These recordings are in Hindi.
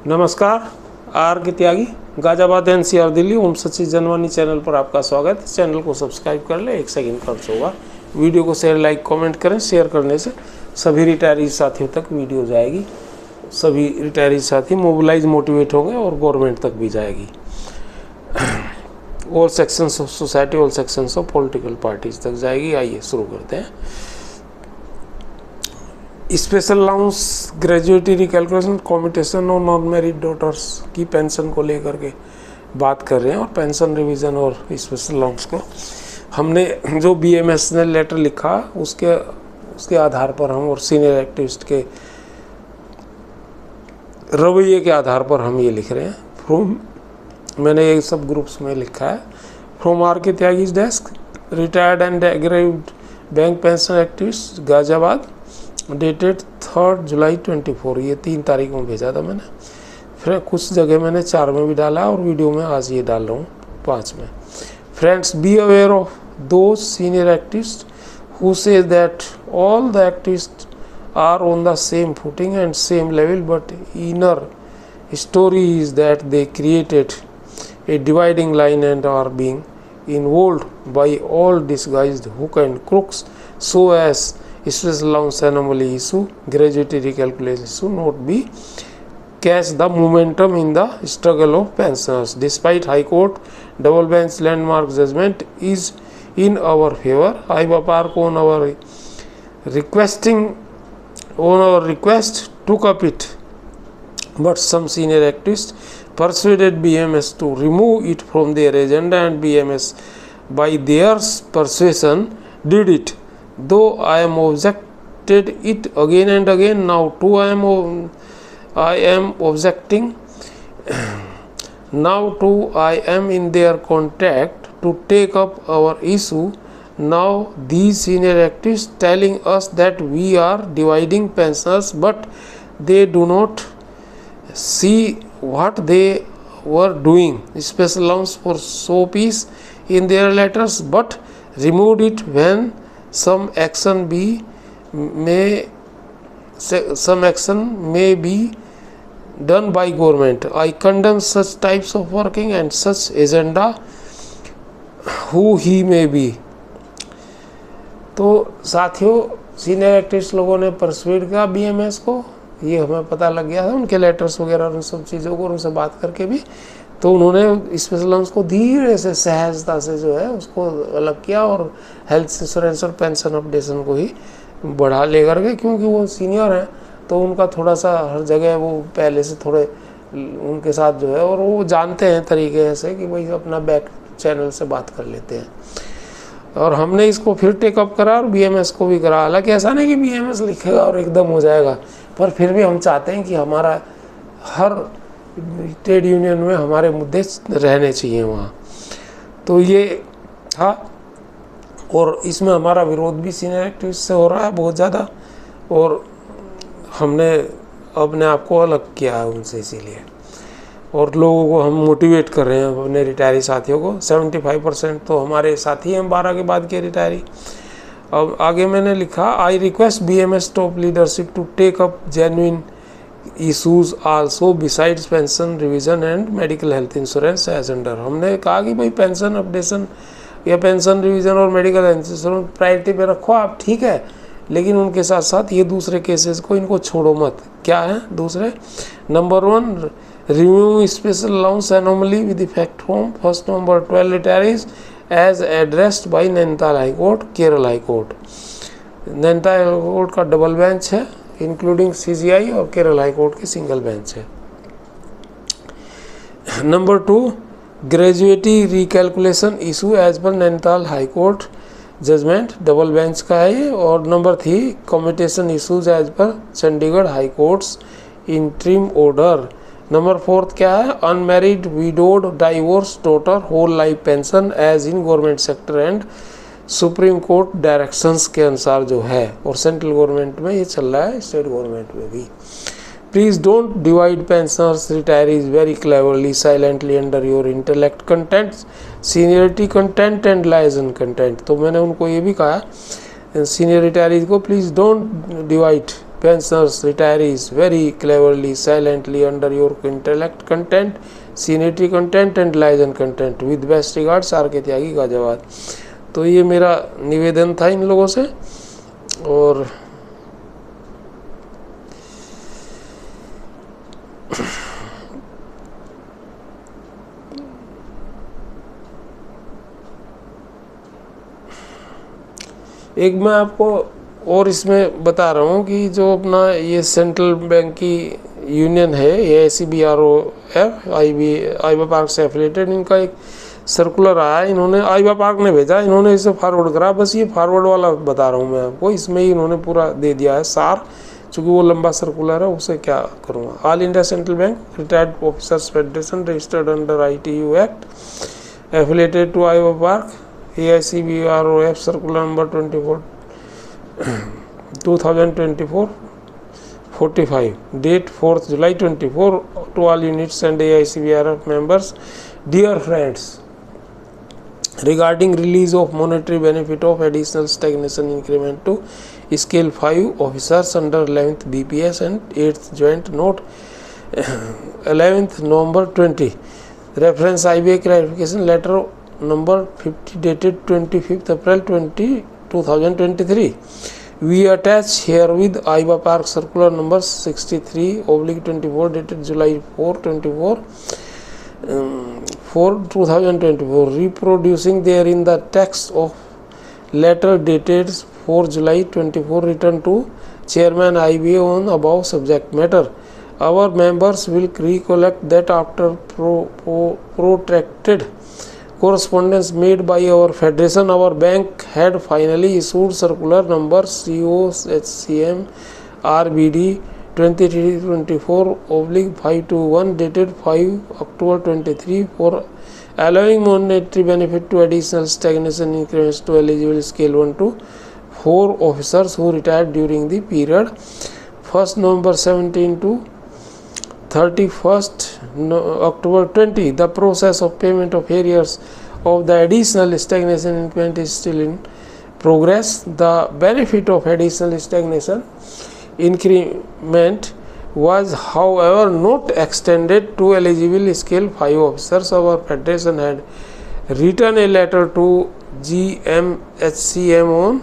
नमस्कार, are K Tyagi Ghaziabad NCR Delhi ओम सचिव जनवानी चैनल पर आपका स्वागत है। चैनल को सब्सक्राइब कर ले, 1 सेकंड खर्च होगा। वीडियो को शेयर लाइक कमेंट करें। शेयर करने से सभी रिटायरी साथियों तक वीडियो जाएगी, सभी रिटायरी साथी मोबिलाइज मोटिवेट होंगे और गवर्नमेंट तक भी जाएगी। All sections of society, all sections of political parties तक जाएगी। आइए शुरू करते हैं। Special allowance, gratuity recalculation, commutation और नॉन मैरिड डॉटर्स की पेंशन को लेकर के बात कर रहे हैं। और पेंशन रिवीजन और स्पेशल अलाउंस को हमने जो बीएमएस ने लेटर लिखा उसके आधार पर हम और सीनियर एक्टिविस्ट के रवैये के आधार पर हम ये लिख रहे हैं। मैंने ये सब ग्रुप्स में लिखा है। From R K Tyagi's desk, retired and aggrieved bank pension activist Ghaziabad, dated 3 July 24। ये 3 तारीख में भेजा था मैंने। फिर कुछ जगह मैंने 4 में भी डाला और वीडियो में आज ये डाल रहा हूँ 5 में। Friends, be aware of those senior activist who say that all the activists are on the same footing and same level, but inner story is that they created a dividing line and are being involved by all disguised hook and crooks so as special allowance anomaly issue, gratuity recalculation issue not be catch the momentum in the struggle of pensioners. Despite High Court double bench landmark judgment is in our favor, High Park on our request took up it, but some senior activists persuaded BMS to remove it from their agenda, and BMS by their persuasion did it. Though I am objected it again and again, now too I am objecting. Now too I am in their contact to take up our issue. Now these senior activists telling us that we are dividing pensioners, but they do not see what they were doing. Special allowance for showpiece in their letters, but removed it when some action may be done by government. I condemn such types of working and such agenda, who he may be. तो साथियों, सीनियर एक्टिविस्ट लोगों ने परसुएड किया बीएमएस को। ये हमें पता लग गया था उनके लेटर्स वगैरह उन सब चीज़ों को, उनसे बात करके भी। तो उन्होंने स्पेशल अलाउंस को धीरे से सहजता से जो है उसको अलग किया और हेल्थ इंश्योरेंस और पेंशन अपडेशन को ही बढ़ा ले करके, क्योंकि वो सीनियर हैं तो उनका थोड़ा सा हर जगह वो पहले से थोड़े उनके साथ जो है, और वो जानते हैं तरीके ऐसे कि भाई अपना बैक चैनल से बात कर लेते हैं। और हमने इसको फिर टेकअप करा और बीएमएस को भी करा। हालांकि ऐसा नहीं कि बीएमएस लिखेगा और एकदम हो जाएगा, पर फिर भी हम चाहते हैं कि हमारा हर ट्रेड यूनियन में हमारे मुद्दे रहने चाहिए वहाँ। तो ये था, और इसमें हमारा विरोध भी सीनियर एक्टिविस्ट से हो रहा है बहुत ज़्यादा, और हमने अपने आप को अलग किया है उनसे इसीलिए। और लोगों को हम मोटिवेट कर रहे हैं, अपने रिटायरी साथियों को। 75% तो हमारे साथी हैं 12 के बाद के रिटायरी। अब आगे मैंने लिखा, I request BMS top leadership to take up genuine issues also besides pension revision and medical health insurance as under. हमने कहा कि भाई पेंशन अपडेशन या पेंशन रिवीजन और मेडिकल हेल्थ इंश्योरेंस प्रायोरिटी पे रखो आप, ठीक है, लेकिन उनके साथ साथ ये दूसरे केसेस को इनको छोड़ो मत। क्या है दूसरे? Number 1, review special allowance anomaly with effect from 1 November 12 retirees as addressed by Nainital high court, Kerala high court. Nainital high court का डबल बेंच है इंक्लूडिंग सीजीआई, और केरल हाई कोर्ट की सिंगल बेंच है। Number 2, gratuity recalculation issue as पर Nainital high court judgement, double bench का है ये। और नंबर 3, कम्यूटेशन इशूज एज पर Chandigarh high courts interim order. Number 4 क्या है? Unmarried widowed divorce daughter whole life pension as in government sector and supreme court directions के अनुसार जो है, और सेंट्रल गवर्नमेंट में ये चल रहा है, स्टेट गवर्नमेंट में भी। Please don't divide pensioners retirees very cleverly silently under your intellect content, seniority content and liaison content. तो मैंने उनको ये भी कहा सीनियर रिटायरीज को, please don't divide pensioners, retirees very cleverly, silently under your intellect content, seniority content and liaison content with best regards R K Tyagi Ghaziabad. तो ये मेरा निवेदन था इन लोगों से। और एक मैं आपको और इसमें बता रहा हूँ कि जो अपना ये सेंट्रल बैंक की यूनियन है AICBROF आइबा पार्क से एफिलेटेड, इनका एक सर्कुलर आया, इन्होंने आइबा पार्क ने भेजा, इन्होंने इसे फॉरवर्ड करा। बस ये फॉरवर्ड वाला बता रहा हूँ मैं आपको, इसमें ही इन्होंने पूरा दे दिया है सार, चूँकि वो लंबा सर्कुलर है उसे क्या करूँगा। All India Central Bank Retired Officers Federation registered under ITU act affiliated to IBA park AICBROF circular number 2024-45 date 4th July 24 to all units and AICBRF members. Dear friends, regarding release of monetary benefit of additional stagnation increment to scale 5 officers under 11th BPS and 8th joint note 11th November 20 reference IBA clarification letter number 50 dated 25th April 2023. We attach herewith Aiba Park circular number 63/24 dated July 4 2024, reproducing therein the text of letter dated 4 July 24 written to Chairman IBA on above subject matter. Our members will recollect that after protracted correspondence made by our federation, our bank had finally issued circular number COHCM RBD 2324/521 dated 5 October 23 for allowing monetary benefit to additional stagnation increments to eligible scale 1 to 4 officers who retired during the period 1st November 17 to 31st October 20. The process of payment of arrears of the additional stagnation increment is still in progress. The benefit of additional stagnation increment was however not extended to eligible scale 5 officers. Our federation had written a letter to GMHCM on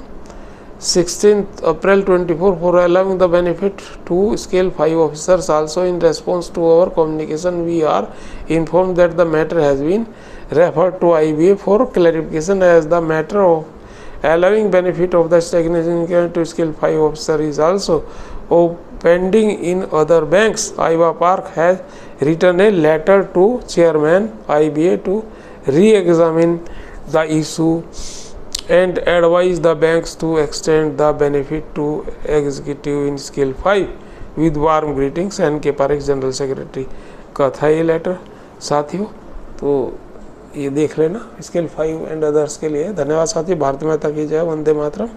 16th April 24 for allowing the benefit to scale 5 officers. Also, in response to our communication, we are informed that the matter has been referred to IBA for clarification, as the matter of allowing benefit of the stagnation increment to scale 5 officer is also pending in other banks. Aiba Park has written a letter to Chairman IBA to re-examine the issue and advise the banks to extend the benefit to executive in scale 5 with warm greetings. NK Parekh, general secretary का था ये लेटर साथियों। तो ये देख लेना स्केल 5 एंड अदर्स के लिए। धन्यवाद साथियों। भारत माता की जय। वंदे मातरम।